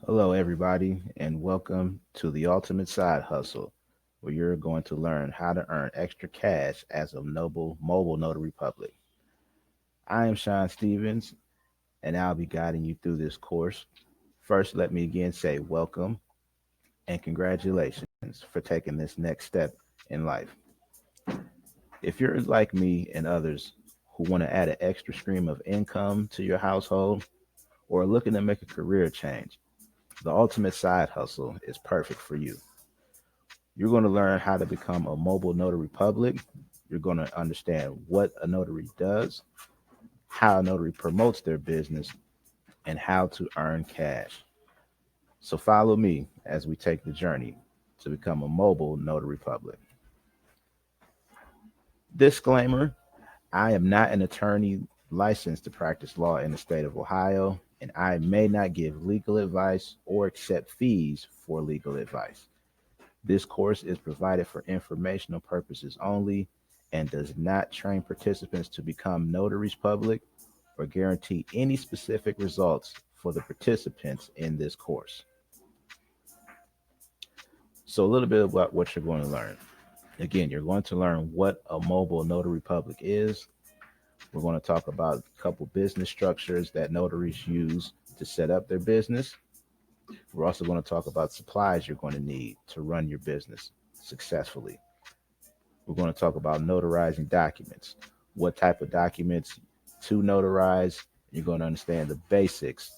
Hello, everybody, and welcome to the Ultimate Side Hustle, where you're going to learn how to earn extra cash as a noble mobile notary public. I am Sean Stevens, and I'll be guiding you through this course. First, let me again say welcome and congratulations for taking this next step in life. If you're like me and others who want to add an extra stream of income to your household or are looking to make a career change, the Ultimate Side Hustle is perfect for you. You're going to learn how to become a mobile notary public. You're going to understand what a notary does, how a notary promotes their business, and how to earn cash. So follow me as we take the journey to become a mobile notary public. Disclaimer: I am not an attorney licensed to practice law in the state of Ohio, and I may not give legal advice or accept fees for legal advice. This course is provided for informational purposes only and does not train participants to become notaries public or guarantee any specific results for the participants in this course. So, a little bit about what you're going to learn. Again, you're going to learn what a mobile notary public is. We're going to talk about a couple business structures that notaries use to set up their business. We're also going to talk about supplies you're going to need to run your business successfully. We're going to talk about notarizing documents, what type of documents to notarize. You're going to understand the basics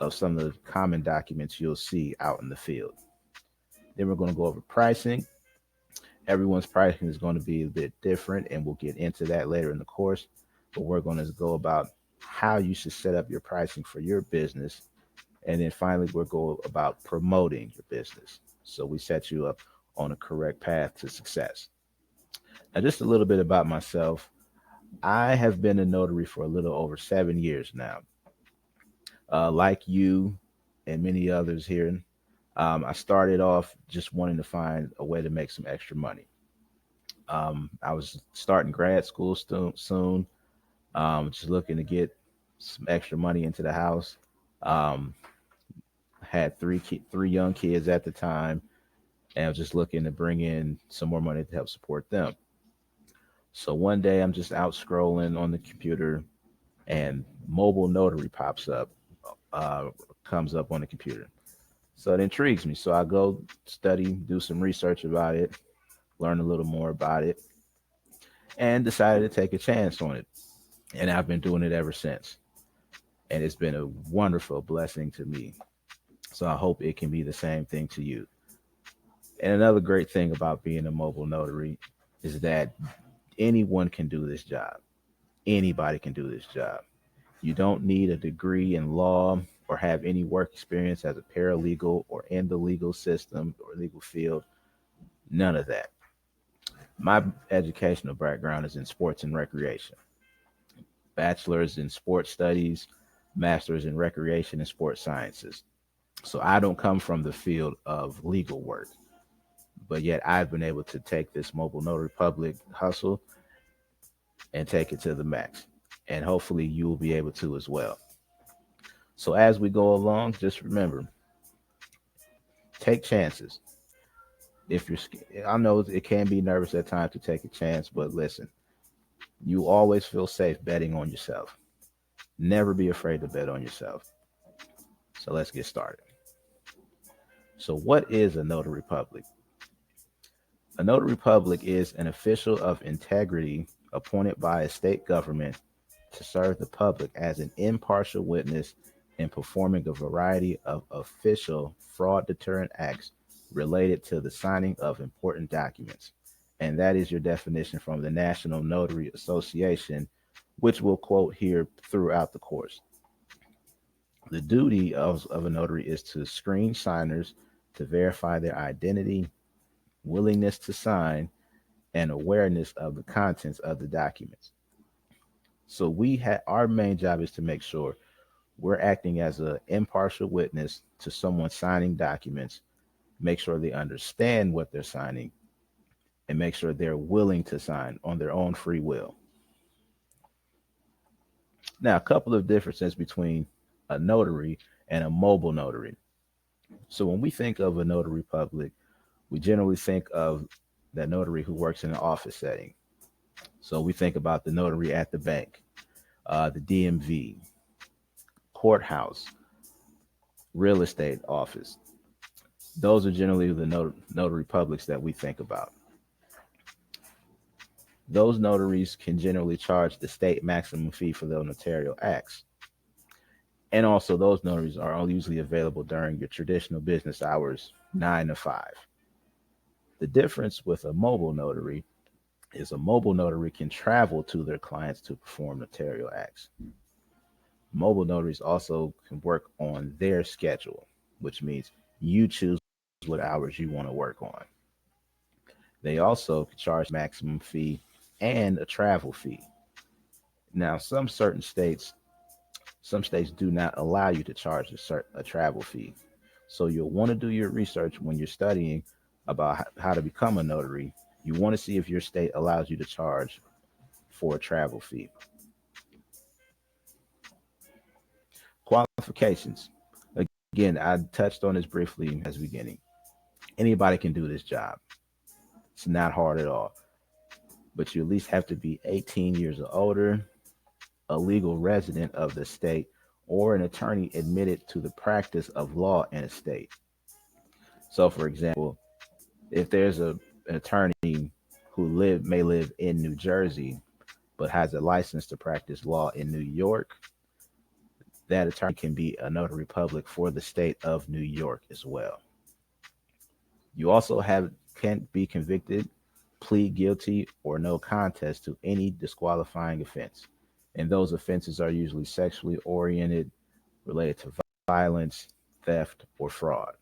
of some of the common documents you'll see out in the field. Then we're going to go over pricing. Everyone's pricing is going to be a bit different, and we'll get into that later in the course. But we're going to go about how you should set up your pricing for your business. And then finally, we'll go about promoting your business. So we set you up on a correct path to success. Now, just a little bit about myself. I have been a notary for a little over 7 years now. Like you and many others here, I started off just wanting to find a way to make some extra money. I was starting grad school soon, just looking to get some extra money into the house. Um, had three young kids at the time, and I was just looking to bring in some more money to help support them. So one day I'm just out scrolling on the computer, and mobile notary pops up, uh, comes up on the computer. So it intrigues me. So I go study, do some research about it, learn a little more about it, and decided to take a chance on it. And I've been doing it ever since. And it's been a wonderful blessing to me. So I hope it can be the same thing to you. And another great thing about being a mobile notary is that anyone can do this job. Anybody can do this job. You don't need a degree in law or have any work experience as a paralegal or in the legal system or legal field. None of that. My educational background is in sports and recreation. Bachelor's in sports studies, master's in recreation and sports sciences. So I don't come from the field of legal work, but yet I've been able to take this mobile notary public hustle and take it to the max. And hopefully you will be able to as well. So as we go along, just remember, take chances. If you're, I know it can be nervous at times to take a chance, but listen, you always feel safe betting on yourself. Never be afraid to bet on yourself. So let's get started. So, what is a notary public? A notary public is an official of integrity appointed by a state government to serve the public as an impartial witness in performing a variety of official fraud deterrent acts related to the signing of important documents. And that is your definition from the National Notary Association, which we'll quote here throughout the course. The duty of a notary is to screen signers to verify their identity, willingness to sign, and awareness of the contents of the documents. So our main job is to make sure we're acting as an impartial witness to someone signing documents, make sure they understand what they're signing, and make sure they're willing to sign on their own free will. Now, a couple of differences between a notary and a mobile notary. So when we think of a notary public, we generally think of that notary who works in an office setting. So we think about the notary at the bank, the DMV, courthouse, real estate office. Those are generally the notary publics that we think about. Those notaries can generally charge the state maximum fee for their notarial acts. And also, those notaries are all usually available during your traditional business hours, 9 to 5. The difference with a mobile notary is a mobile notary can travel to their clients to perform notarial acts. Mobile notaries also can work on their schedule, which means you choose what hours you want to work on. They also can charge maximum fee and a travel fee. Now, some states do not allow you to charge a travel fee. So you'll want to do your research when you're studying about how to become a notary. You want to see if your state allows you to charge for a travel fee. Qualifications. Again, I touched on this briefly as beginning. Anybody can do this job. It's not hard at all. But you at least have to be 18 years or older, a legal resident of the state, or an attorney admitted to the practice of law in a state. So, for example, if there's an attorney who may live in New Jersey but has a license to practice law in New York, that attorney can be a notary public for the state of New York as well. You also have can't be convicted, plead guilty, or no contest to any disqualifying offense. And those offenses are usually sexually oriented, related to violence, theft, or fraud.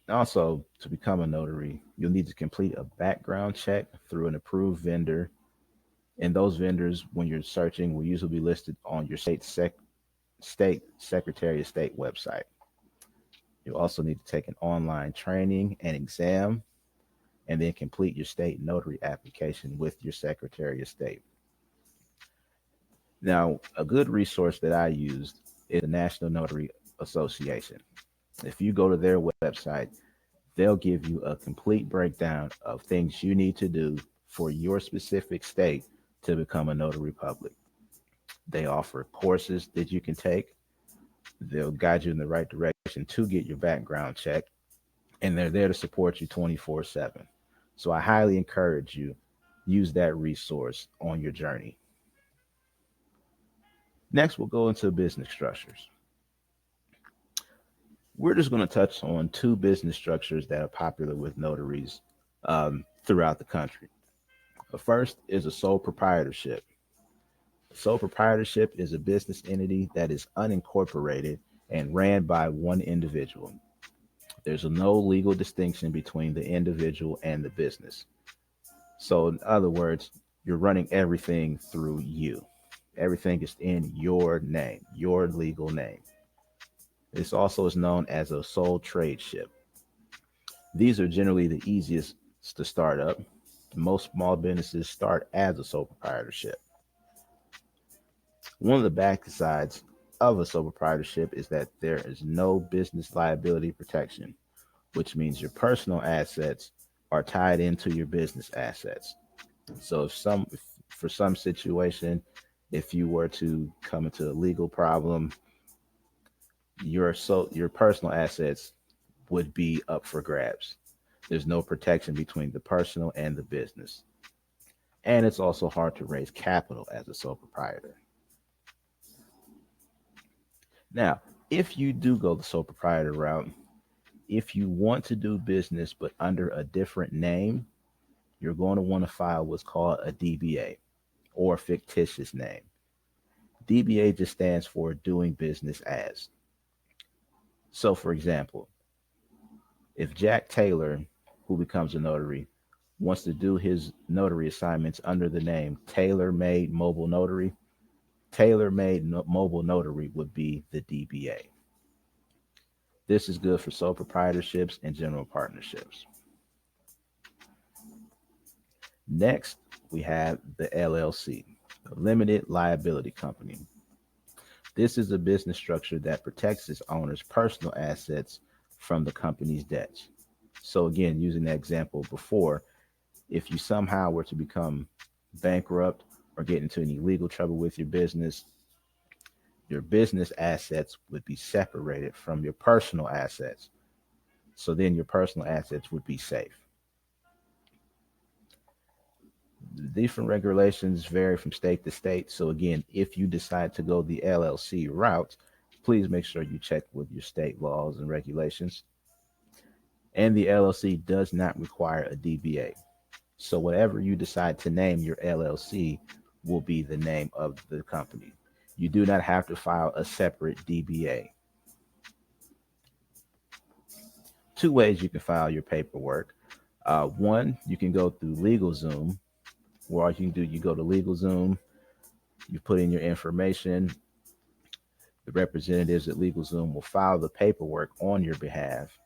Also, to become a notary, you'll need to complete a background check through an approved vendor. And those vendors, when you're searching, will usually be listed on your state Secretary of State website. You also need to take an online training and exam, and then complete your state notary application with your Secretary of State. Now, a good resource that I used is the National Notary Association. If you go to their website, they'll give you a complete breakdown of things you need to do for your specific state to become a notary public. They offer courses that you can take. They'll guide you in the right direction to get your background check, and they're there to support you 24/7. So I highly encourage you use that resource on your journey. Next, we'll go into business structures. We're just going to touch on two business structures that are popular with notaries throughout the country. The first is a sole proprietorship. Sole proprietorship is a business entity that is unincorporated and ran by one individual. There's no legal distinction between the individual and the business. So, in other words, you're running everything through you. Everything is in your name, your legal name. This also is known as a sole tradeship. These are generally the easiest to start up. Most small businesses start as a sole proprietorship. One of the backsides of a sole proprietorship is that there is no business liability protection, which means your personal assets are tied into your business assets. So if for some situation, if you were to come into a legal problem, your personal assets would be up for grabs. There's no protection between the personal and the business. And it's also hard to raise capital as a sole proprietor. Now, if you do go the sole proprietor route, if you want to do business but under a different name, you're going to want to file what's called a DBA or fictitious name. DBA just stands for doing business as. So, for example, if Jack Taylor, who becomes a notary, wants to do his notary assignments under the name Tailor Made Mobile Notary, Tailor Made Mobile Notary would be the DBA. This is good for sole proprietorships and general partnerships. Next, we have the LLC, the Limited Liability Company. This is a business structure that protects its owner's personal assets from the company's debts. So, again, using that example before, if you somehow were to become bankrupt or get into any legal trouble with your business assets would be separated from your personal assets. So then your personal assets would be safe. The different regulations vary from state to state. So again, if you decide to go the LLC route, please make sure you check with your state laws and regulations. And the LLC does not require a DBA. So whatever you decide to name your LLC will be the name of the company. You do not have to file a separate DBA. Two ways you can file your paperwork. One, you can go through LegalZoom, where all you can do, you go to LegalZoom, you put in your information. The representatives at LegalZoom will file the paperwork on your behalf.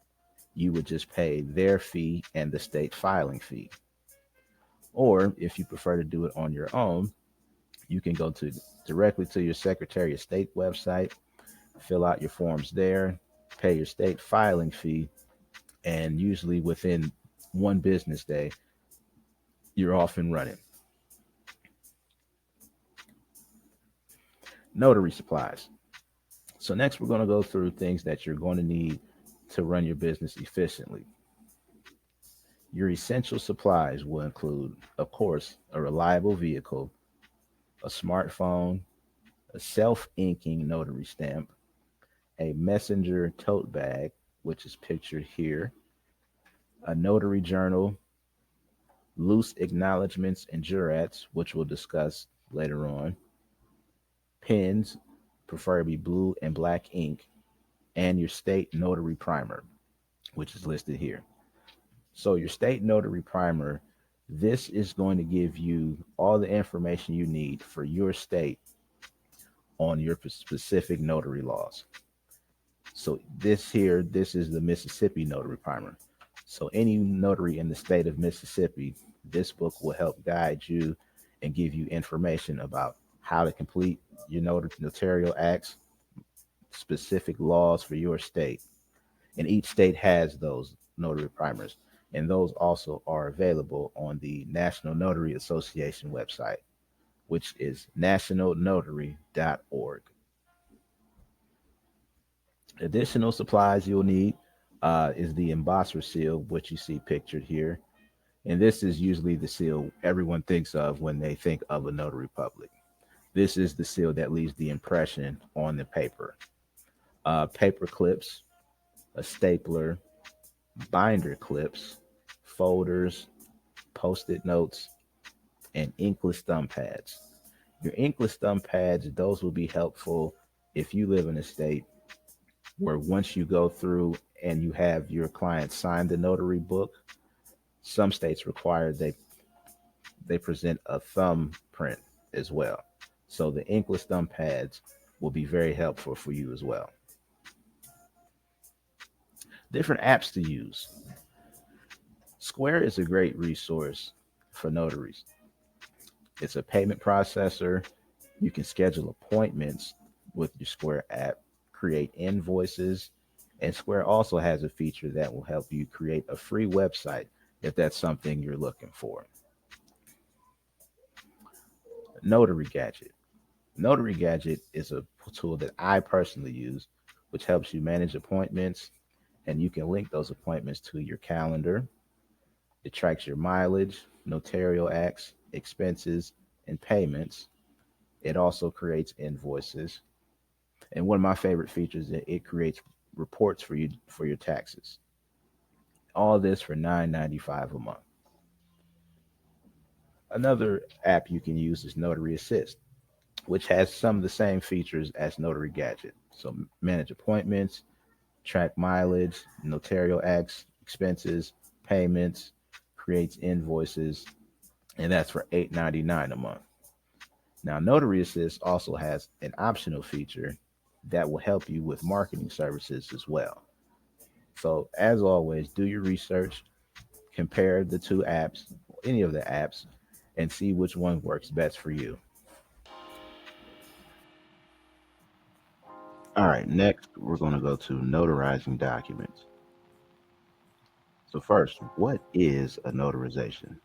You would just pay their fee and the state filing fee. Or if you prefer to do it on your own, you can go to directly to your Secretary of State website, fill out your forms there, pay your state filing fee, and usually within one business day, you're off and running. Notary supplies. So next we're going to go through things that you're going to need to run your business efficiently. Your essential supplies will include, of course, a reliable vehicle, a smartphone, a self-inking notary stamp, a messenger tote bag, which is pictured here, a notary journal, loose acknowledgments and jurats, which we'll discuss later on, pens, preferably blue and black ink, and your state notary primer, which is listed here. So, your state notary primer, this is going to give you all the information you need for your state on your specific notary laws. So, this is the Mississippi notary primer. So, any notary in the state of Mississippi, this book will help guide you and give you information about how to complete your notarial acts, specific laws for your state. And each state has those notary primers. And those also are available on the National Notary Association website, which is nationalnotary.org. Additional supplies you'll need is the embosser seal, which you see pictured here. And this is usually the seal everyone thinks of when they think of a notary public. This is the seal that leaves the impression on the paper. Paper clips, a stapler, binder clips, folders, post-it notes, and inkless thumb pads. Your inkless thumb pads, those will be helpful if you live in a state where once you go through and you have your client sign the notary book, some states require they present a thumbprint as well. So the inkless thumb pads will be very helpful for you as well. Different apps to use. Square is a great resource for notaries. It's a payment processor. You can schedule appointments with your Square app, create invoices, and Square also has a feature that will help you create a free website if that's something you're looking for. Notary Gadget. Notary Gadget is a tool that I personally use, which helps you manage appointments, and you can link those appointments to your calendar. It tracks your mileage, notarial acts, expenses, and payments. It also creates invoices. And one of my favorite features is it creates reports for you for your taxes. All this for $9.95 a month. Another app you can use is Notary Assist, which has some of the same features as Notary Gadget. So manage appointments, track mileage, notarial acts, expenses, payments, creates invoices, and that's for $8.99 a month. Now, Notary Assist also has an optional feature that will help you with marketing services as well. So, as always, do your research, compare the two apps, any of the apps, and see which one works best for you. All right, next we're going to go to notarizing documents. So, first, what is a notarization?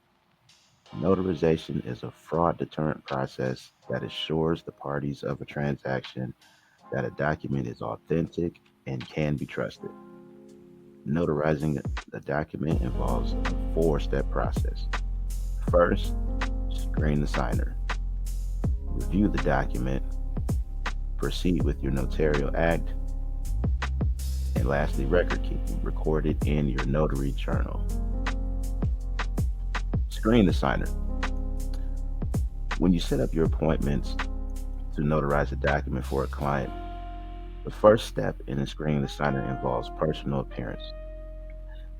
Notarization is a fraud deterrent process that assures the parties of a transaction that a document is authentic and can be trusted. Notarizing a document involves a four-step process. First, screen the signer, review the document, proceed with your notarial act, and lastly, record keeping, recorded in your notary journal. Screen the signer. When you set up your appointments to notarize a document for a client, the first step in screening the signer involves personal appearance.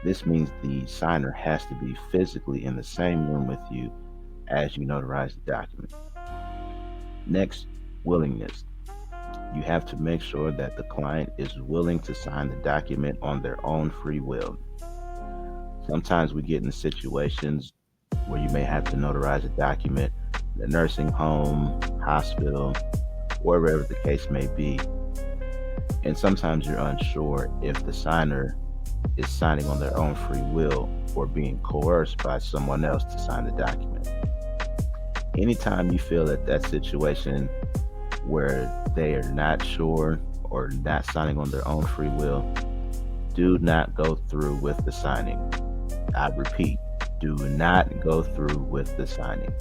This means the signer has to be physically in the same room with you as you notarize the document. Next, willingness. You have to make sure that the client is willing to sign the document on their own free will. Sometimes we get in situations where you may have to notarize a document in a nursing home, hospital, or wherever the case may be. And sometimes you're unsure if the signer is signing on their own free will or being coerced by someone else to sign the document. Anytime you feel that situation where they are not sure or not signing on their own free will, do not go through with the signing. I repeat, do not go through with the signing.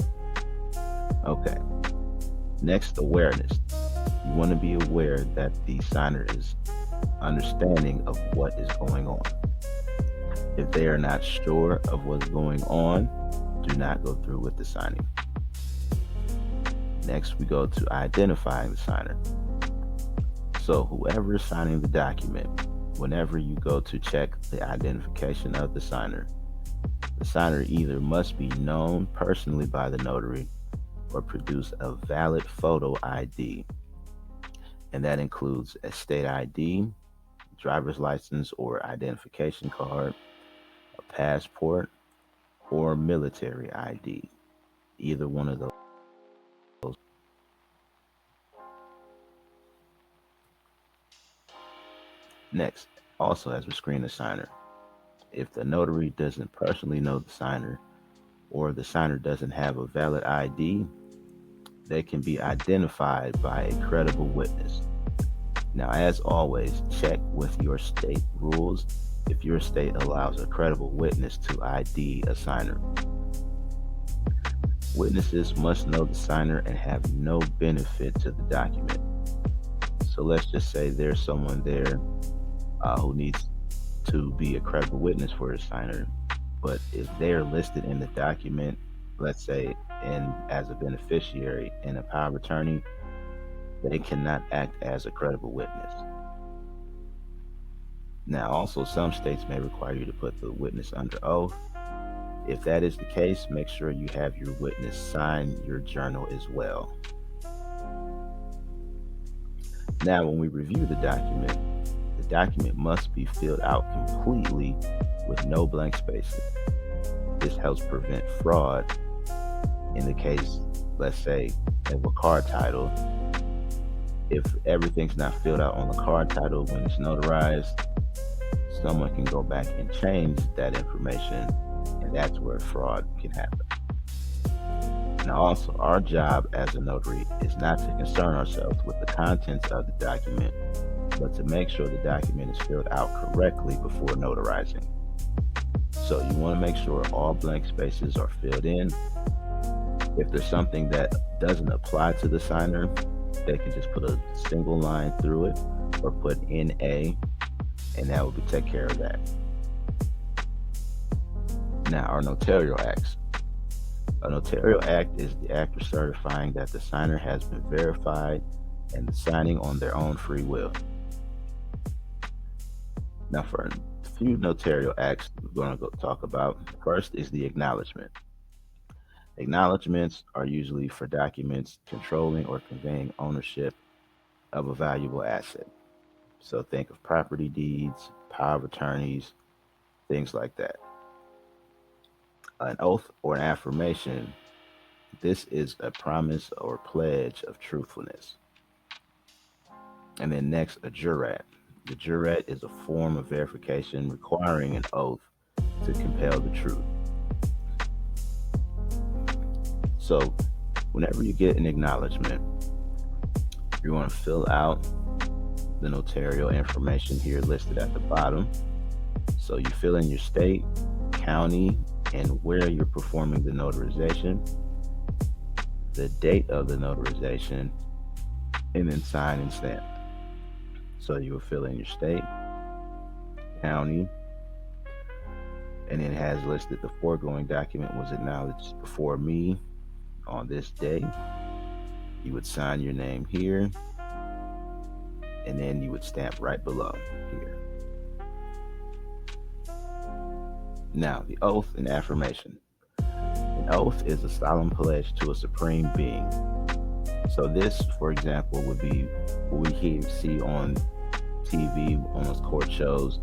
Okay. Next, awareness. You want to be aware that the signer is understanding of what is going on. If they are not sure of what's going on, do not go through with the signing. Next, we go to identifying the signer. So, whoever is signing the document, whenever you go to check the identification of the signer either must be known personally by the notary or produce a valid photo ID. And that includes a state ID, driver's license or identification card, a passport, or military ID. Either one of those. Next, also as we screen the signer, if the notary doesn't personally know the signer or the signer doesn't have a valid ID, they can be identified by a credible witness. Now, as always, check with your state rules if your state allows a credible witness to ID a signer. Witnesses must know the signer and have no benefit to the document. So let's just say there's someone there who needs to be a credible witness for a signer, but if they're listed in the document, let's say as a beneficiary in a power of attorney, they cannot act as a credible witness. Now, also, some states may require you to put the witness under oath. If that is the case, make sure you have your witness sign your journal as well. Now, when we review the document must be filled out completely with no blank spaces. This helps prevent fraud in the case, let's say, of a car title. If everything's not filled out on the car title when it's notarized, someone can go back and change that information, and that's where fraud can happen. Now, also, our job as a notary is not to concern ourselves with the contents of the document, but to make sure the document is filled out correctly before notarizing. So you want to make sure all blank spaces are filled in. If there's something that doesn't apply to the signer, they can just put a single line through it or put NA, and that will take care of that. Now, our notarial acts. A notarial act is the act certifying that the signer has been verified and signing on their own free will. Now, for a few notarial acts we're going to talk about, first is the acknowledgement. Acknowledgements are usually for documents controlling or conveying ownership of a valuable asset. So think of property deeds, power of attorneys, things like that. An oath or an affirmation, this is a promise or pledge of truthfulness. And then next, a jurat. The jurat is a form of verification requiring an oath to compel the truth. So, whenever you get an acknowledgement, you're going to fill out the notarial information here listed at the bottom. So, you fill in your state, county, and where you're performing the notarization, the date of the notarization, and then sign and stamp. So, you will fill in your state, county, and it has listed the foregoing document was acknowledged before me on this day. You would sign your name here, and then you would stamp right below here. Now, the oath and affirmation. An oath is a solemn pledge to a supreme being. So this, for example, would be what we see on TV on those court shows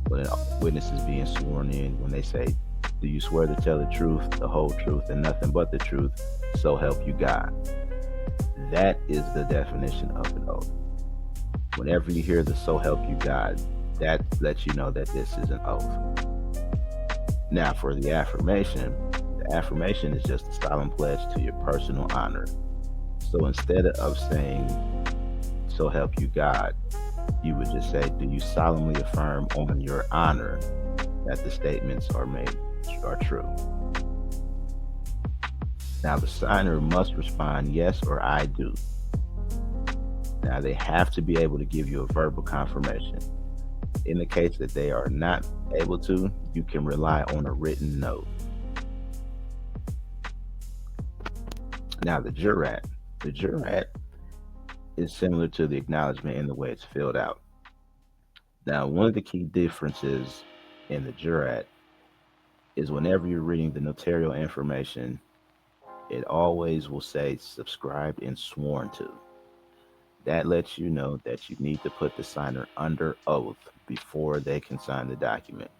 when a witness is being sworn in, when they say, "Do you swear to tell the truth, the whole truth, and nothing but the truth, so help you God?" That is the definition of an oath. Whenever you hear the "so help you God," that lets you know that this is an oath. Now, for the affirmation is just a solemn pledge to your personal honor. So instead of saying, "so help you God," you would just say, "Do you solemnly affirm on your honor that the statements are true?" Now, the signer must respond yes or "I do." Now, they have to be able to give you a verbal confirmation. In the case that they are not able to, you can rely on a written note. Now, the jurat. The jurat is similar to the acknowledgement in the way it's filled out. Now, one of the key differences in the jurat is whenever you're reading the notarial information, it always will say subscribed and sworn to. That lets you know that you need to put the signer under oath before they can sign the document.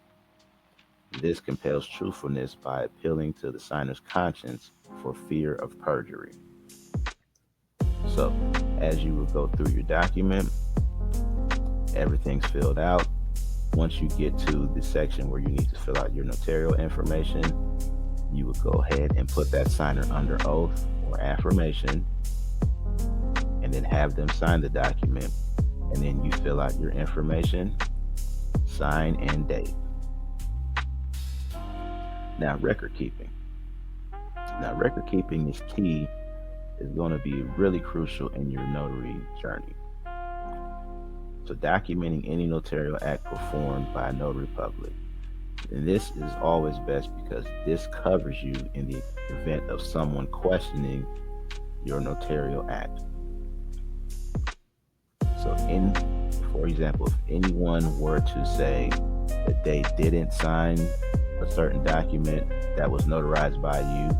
This compels truthfulness by appealing to the signer's conscience for fear of perjury. So, as you will go through your document, everything's filled out. Once you get to the section where you need to fill out your notarial information, you would go ahead and put that signer under oath or affirmation, and then have them sign the document, and then you fill out your information, sign, and date. Now, record keeping. Now, record keeping is key, is going to be really crucial in your notary journey. So, documenting any notarial act performed by a notary public. And this is always best because this covers you in the event of someone questioning your notarial act. So, for example, if anyone were to say that they didn't sign a certain document that was notarized by you,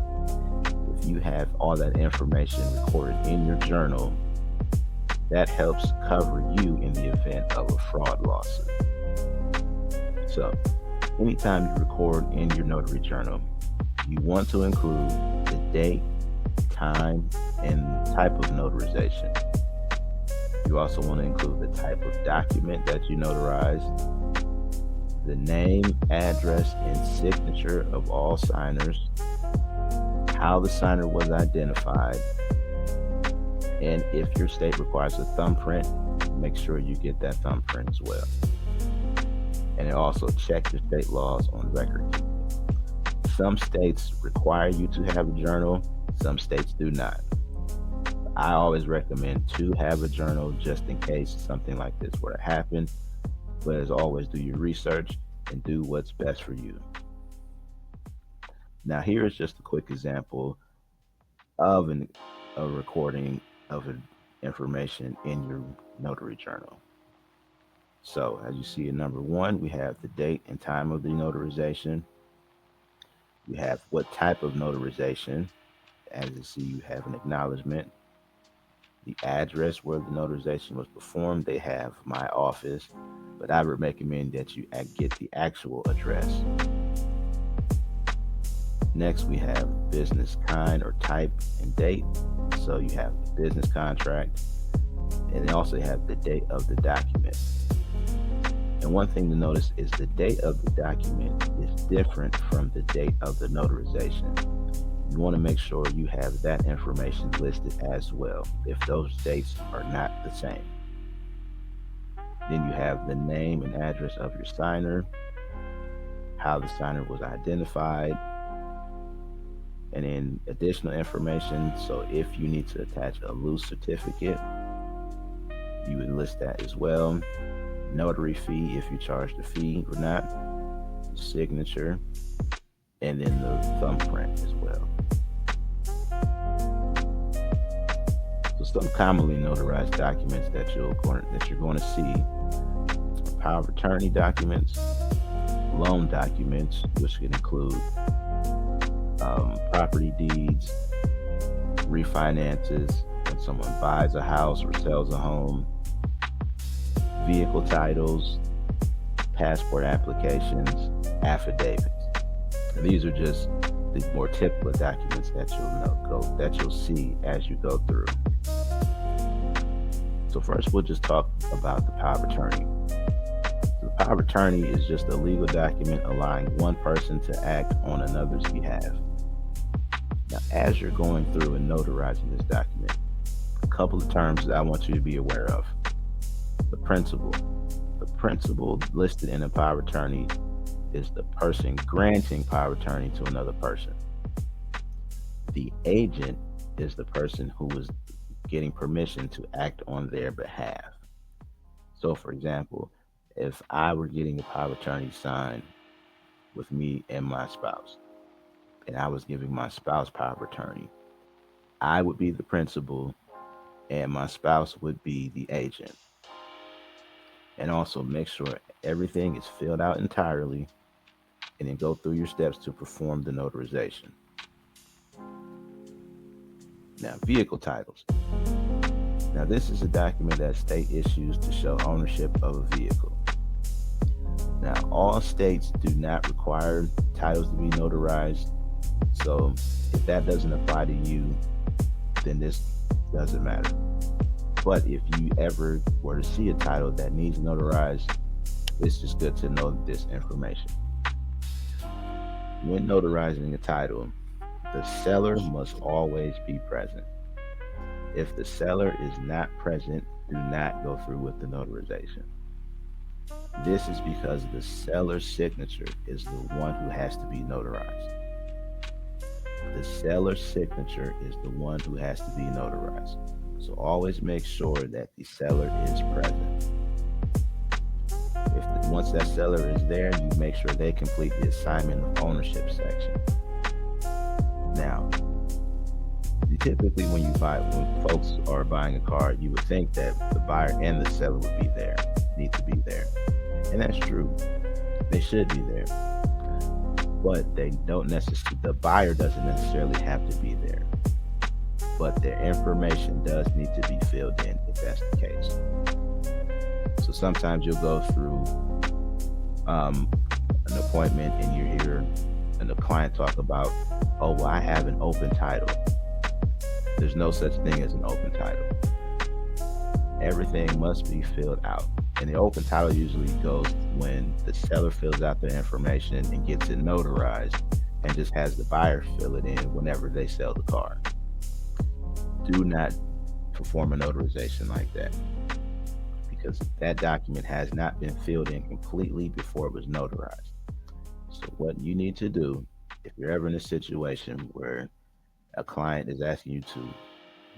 if you have all that information recorded in your journal, that helps cover you in the event of a fraud lawsuit. So, anytime you record in your notary journal, you want to include the date, time, and type of notarization. You also want to include the type of document that you notarized, the name, address, and signature of all signers, how the signer was identified, and if your state requires a thumbprint, make sure you get that thumbprint as well. And also check your state laws on record keeping. Some states require you to have a journal, some states do not. I always recommend to have a journal just in case something like this were to happen. But as always, do your research and do what's best for you. Now, here is just a quick example of a recording of information in your notary journal. So, as you see in number 1, we have the date and time of the notarization. We have what type of notarization. As you see, you have an acknowledgement. The address where the notarization was performed, they have my office, but I would recommend that you get the actual address. Next, we have business kind or type and date. So you have the business contract, And they also have the date of the document. And one thing to notice is the date of the document is different from the date of the notarization. You want to make sure you have that information listed as well if those dates are not the same. Then you have the name and address of your signer, how the signer was identified, and then additional information. So if you need to attach a loose certificate, you would list that as well. Notary fee, if you charge the fee or not, signature, and then the thumbprint as well. So some commonly notarized documents that you're going to see: power of attorney documents, loan documents, which can include property deeds, refinances when someone buys a house or sells a home, vehicle titles, passport applications, affidavits. And these are just the more typical documents that you'll see as you go through. So first, we'll just talk about the power of attorney. The power of attorney is just a legal document allowing one person to act on another's behalf. Now, as you're going through and notarizing this document, a couple of terms that I want you to be aware of. The principal. The principal listed in a power of attorney is the person granting power of attorney to another person. The agent is the person who is getting permission to act on their behalf. So, for example, if I were getting a power of attorney signed with me and my spouse, and I was giving my spouse power of attorney, I would be the principal and my spouse would be the agent. And also make sure everything is filled out entirely, and then go through your steps to perform the notarization. Now, vehicle titles. Now, this is a document that state issues to show ownership of a vehicle. Now, all states do not require titles to be notarized. So if that doesn't apply to you, then this doesn't matter. But if you ever were to see a title that needs notarized, it's just good to know this information. When notarizing a title, the seller must always be present. If the seller is not present, do not go through with the notarization. This is because the seller's signature is the one who has to be notarized. The seller's signature is the one who has to be notarized. So always make sure that the seller is present. Once that seller is there, you make sure they complete the assignment of ownership section. Now, typically when folks are buying a car, you would think that the buyer and the seller would be there, need to be there. And that's true. They should be there. But the buyer doesn't necessarily have to be there. But their information does need to be filled in if that's the case. So sometimes you'll go through an appointment and you hear the client talk about, oh, well, I have an open title. There's no such thing as an open title. Everything must be filled out. And the open title usually goes when the seller fills out their information and gets it notarized and just has the buyer fill it in whenever they sell the car. Do not perform a notarization like that, because that document has not been filled in completely before it was notarized. So what you need to do, if you're ever in a situation where a client is asking you to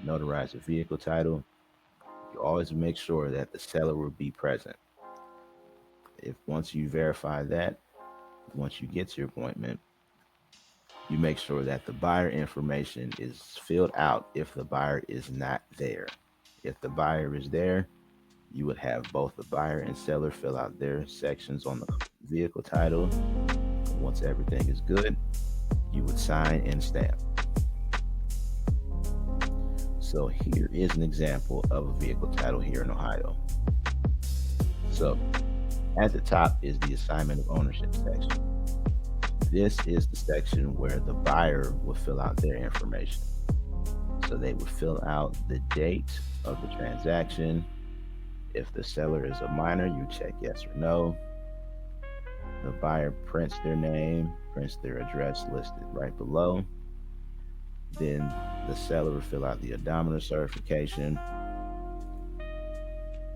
notarize a vehicle title, you always make sure that the seller will be present. Once you verify that, once you get to your appointment, you make sure that the buyer information is filled out if the buyer is not there. If the buyer is there, you would have both the buyer and seller fill out their sections on the vehicle title. Once everything is good, you would sign and stamp. So here is an example of a vehicle title here in Ohio. So at the top is the assignment of ownership section. This is the section where the buyer will fill out their information. So they would fill out the date of the transaction. If the seller is a minor, you check yes or no. The buyer prints their name, prints their address listed right below. Then the seller will fill out the odometer certification.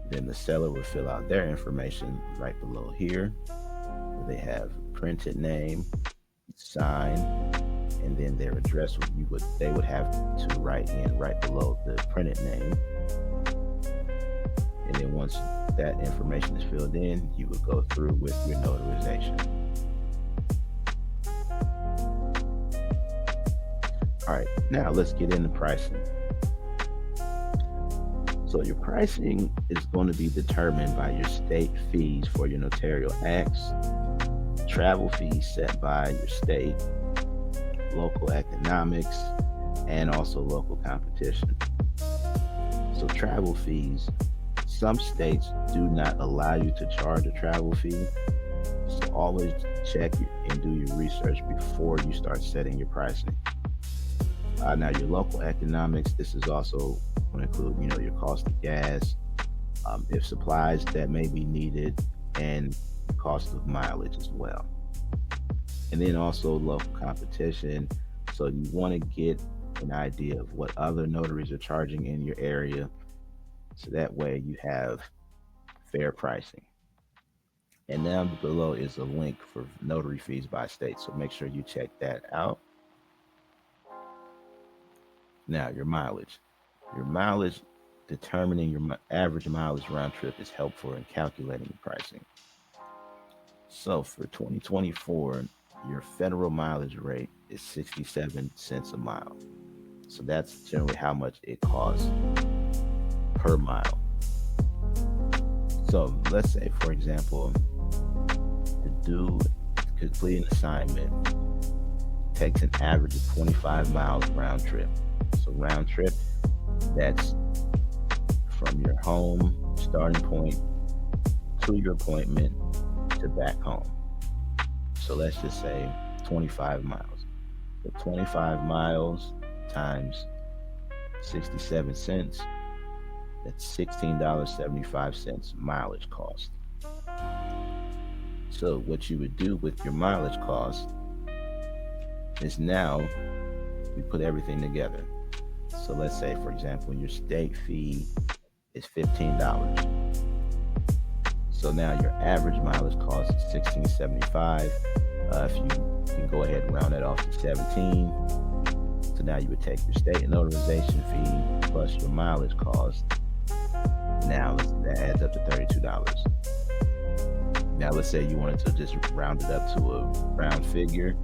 Then the seller will fill out their information right below here. They have printed name, sign, and then their address. They would have to write in right below the printed name. And then once that information is filled in, you would go through with your notarization. All right, now let's get into pricing. So your pricing is going to be determined by your state fees for your notarial acts, travel fees set by your state, local economics, and also local competition. So travel fees, some states do not allow you to charge a travel fee. So always check and do your research before you start setting your pricing. Now your local economics, this is also going to include, your cost of gas, if supplies that may be needed, and cost of mileage as well. And then also local competition. So you want to get an idea of what other notaries are charging in your area. So that way you have fair pricing. And down below is a link for notary fees by state. So make sure you check that out. Now, your mileage. Your mileage, determining your average mileage round trip is helpful in calculating the pricing. So for 2024, your federal mileage rate is 67 cents a mile. So that's generally how much it costs per mile. So let's say, for example, to complete an assignment takes an average of 25 miles round trip. So round trip, that's from your home starting point to your appointment to back home. So let's just say 25 miles. So 25 miles times 67 cents, that's $16.75 mileage cost. So what you would do with your mileage cost is now we put everything together. So let's say, for example, your state fee is $15. So now your average mileage cost is $16.75. If you can go ahead and round that off to 17. So now you would take your state notarization fee plus your mileage cost. Now that adds up to $32. Now let's say you wanted to just round it up to a round figure.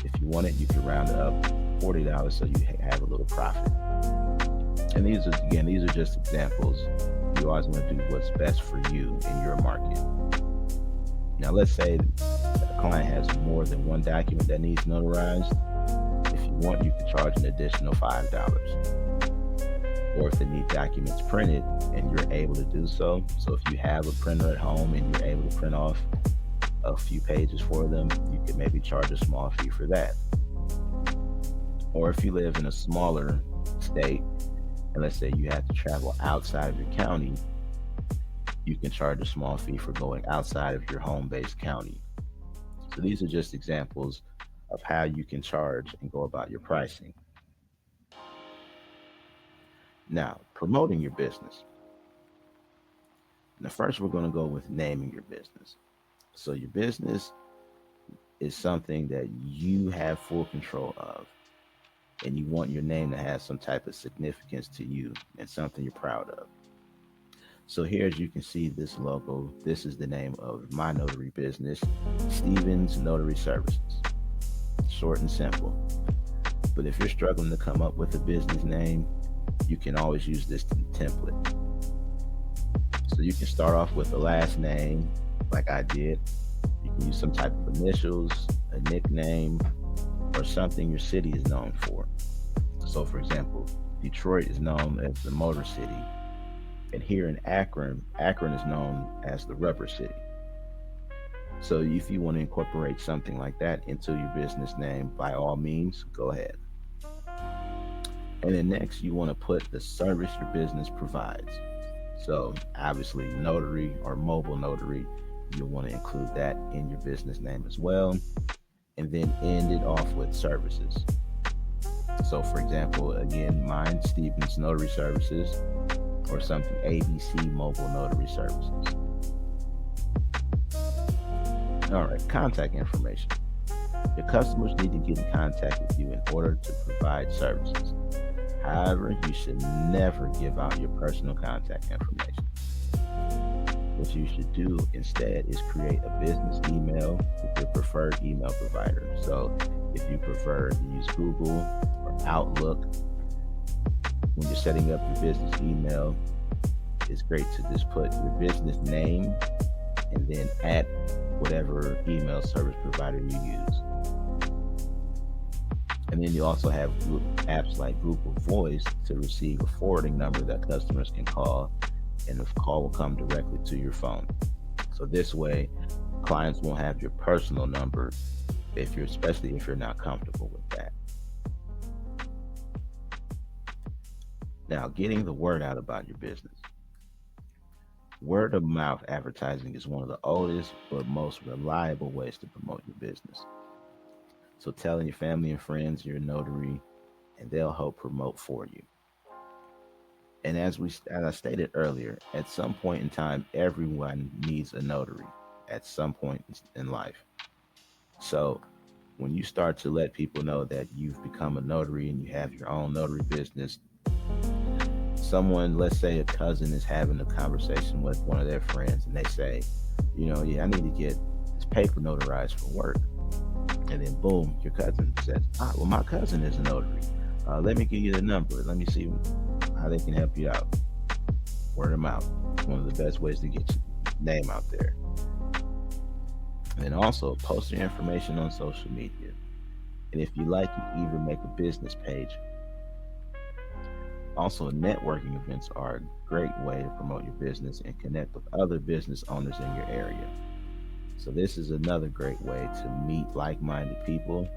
If you want it, you can round it up $40 so you have a little profit. And these are just examples. You always want to do what's best for you in your market. Now let's say a client has more than one document that needs notarized. If you want, you can charge an additional $5. Or if they need documents printed and you're able to do so. So if you have a printer at home and you're able to print off a few pages for them, you could maybe charge a small fee for that. Or if you live in a smaller state, and let's say you have to travel outside of your county, you can charge a small fee for going outside of your home-based county. So these are just examples of how you can charge and go about your pricing. Now, promoting your business. Now, first we're going to go with naming your business. So your business is something that you have full control of, and you want your name to have some type of significance to you and something you're proud of. So here, as you can see this logo, this is the name of my notary business, Stevens Notary Services. Short and simple. But if you're struggling to come up with a business name, you can always use this template. So you can start off with the last name, like I did. You can use some type of initials, a nickname, or something your city is known for. So for example, Detroit is known as the Motor City. And here in Akron is known as the Rubber City. So if you want to incorporate something like that into your business name, by all means, go ahead. And then next, you want to put the service your business provides. So obviously, notary or mobile notary, you'll want to include that in your business name as well. And then end it off with services. So, for example, again, mine, Stevens Notary Services, or something ABC Mobile Notary Services. All right, contact information. Your customers need to get in contact with you in order to provide services. However, you should never give out your personal contact information. What you should do instead is create a business email with your preferred email provider. So, if you prefer to use Google or Outlook, when you're setting up your business email, it's great to just put your business name and then at whatever email service provider you use. And then you also have apps like Google Voice to receive a forwarding number that customers can call, and the call will come directly to your phone. So this way, clients won't have your personal number especially if you're not comfortable with that. Now, getting the word out about your business. Word of mouth advertising is one of the oldest but most reliable ways to promote your business. So telling your family and friends you're a notary, and they'll help promote for you. And as I stated earlier, at some point in time, everyone needs a notary at some point in life. So when you start to let people know that you've become a notary and you have your own notary business, someone, let's say a cousin, is having a conversation with one of their friends, and they say, yeah, I need to get this paper notarized for work. And then boom, your cousin says, well, my cousin is a notary. Let me give you the number. Let me see how they can help you out. Word of mouth. One of the best ways to get your name out there. And also post your information on social media. And if you like, you even make a business page. Also, networking events are a great way to promote your business and connect with other business owners in your area. So this is another great way to meet like-minded people.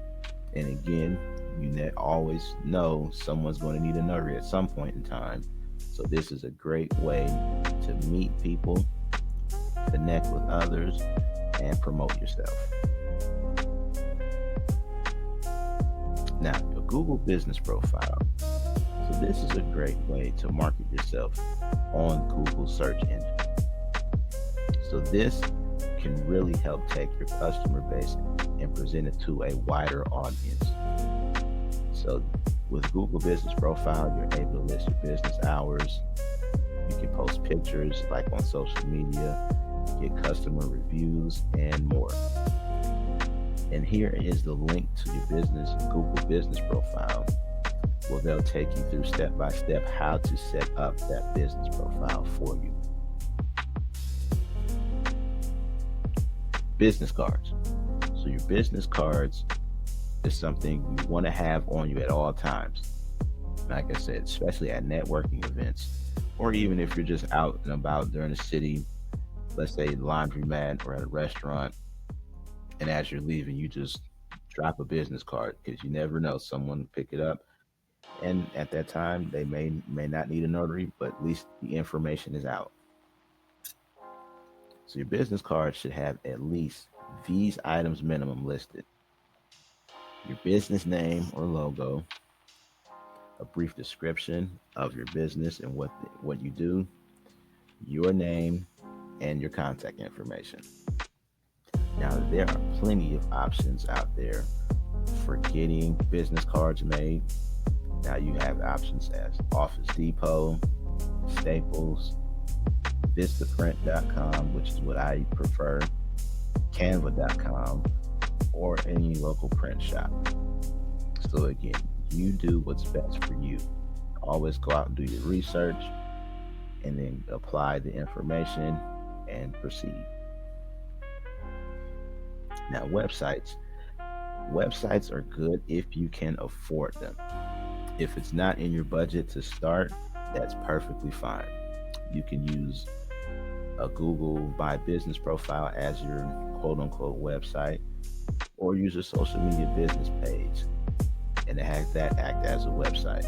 And again, you always know someone's going to need a notary at some point in time. So this is a great way to meet people, connect with others, and promote yourself. Now, your Google business profile. So this is a great way to market yourself on Google search engine. So this can really help take your customer base and present it to a wider audience. So with Google business profile, you're able to list your business hours. You can post pictures like on social media, get customer reviews, and more. And here is the link to your Google business profile, where they'll take you through step by step how to set up that business profile for you. Business cards. So your business cards is something you want to have on you at all times. Like I said, especially at networking events, or even if you're just out and about during the city, let's say laundromat or at a restaurant, and as you're leaving, you just drop a business card, because you never know, someone will pick it up, and at that time they may not need a notary, but at least the information is out. So your business card should have at least these items minimum listed: your business name or logo, a brief description of your business and what you do, your name, and your contact information. Now, there are plenty of options out there for getting business cards made. Now, you have options as Office Depot, Staples, Vistaprint.com, which is what I prefer, Canva.com, or any local print shop. So again, you do what's best for you. Always go out and do your research, and then apply the information and proceed. Now, websites. Websites are good if you can afford them. If it's not in your budget to start, that's perfectly fine. You can use a Google My Business profile as your quote unquote website, or use a social media business page and have that act as a website.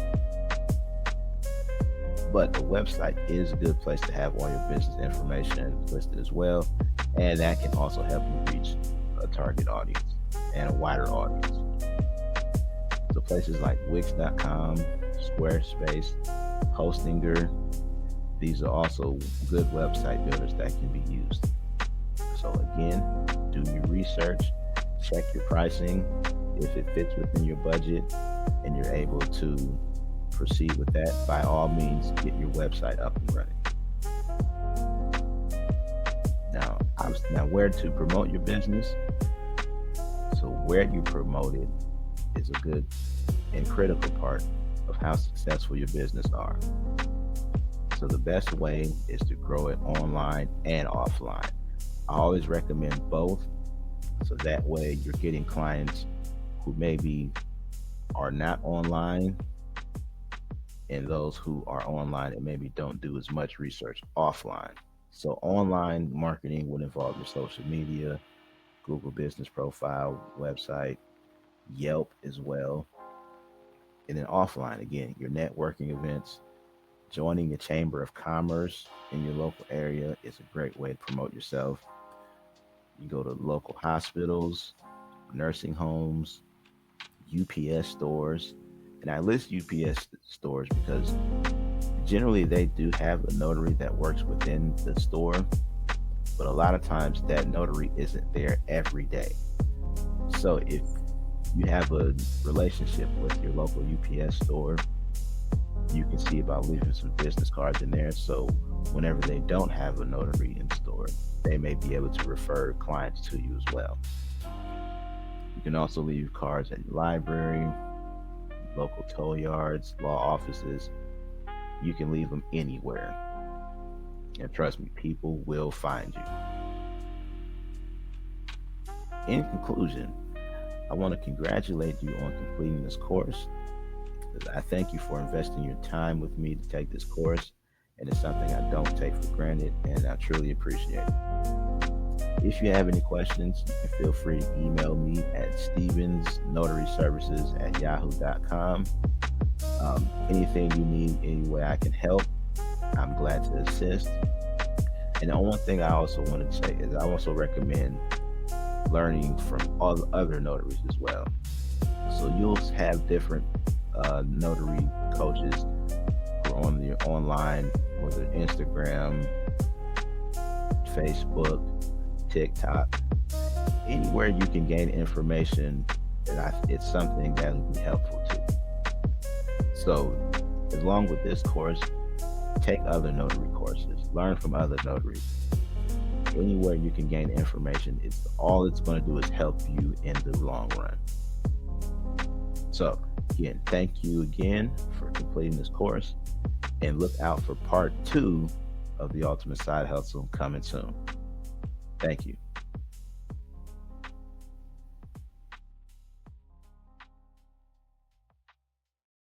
But a website is a good place to have all your business information listed as well. And that can also help you reach a target audience and a wider audience. So places like Wix.com, Squarespace, Hostinger, these are also good website builders that can be used. So again, do your research, check your pricing. If it fits within your budget and you're able to proceed with that, by all means, get your website up and running. Now where to promote your business? So where you promote it is a good and critical part of how successful your business are. So the best way is to grow it online and offline. I always recommend both, so that way you're getting clients who maybe are not online, and those who are online and maybe don't do as much research offline. So online marketing would involve your social media, Google business profile, website, Yelp as well. And then offline, again, your networking events, joining a chamber of commerce in your local area is a great way to promote yourself. You go to local hospitals, nursing homes, UPS stores. And I list UPS stores because generally they do have a notary that works within the store, but a lot of times that notary isn't there every day. So if you have a relationship with your local UPS store, you can see about leaving some business cards in there. So whenever they don't have a notary in store, they may be able to refer clients to you as well. You can also leave cards at your library, local tow yards, law offices. You can leave them anywhere. And trust me, people will find you. In conclusion, I want to congratulate you on completing this course. I thank you for investing your time with me to take this course, and it's something I don't take for granted, and I truly appreciate it. If you have any questions, you can feel free to email me at stevensnotaryservices@yahoo.com. Anything you need, any way I can help, I'm glad to assist. And the one thing I also want to say is I also recommend learning from all the other notaries as well. So you'll have different notary coaches who are on your online, whether Instagram, Facebook, TikTok, anywhere you can gain information, it's something that will be helpful too. So, along with this course, take other notary courses, learn from other notaries. Anywhere you can gain information, all it's going to do is help you in the long run. So, again, thank you again for completing this course, and look out for part 2 of the Ultimate Side Hustle coming soon. Thank you.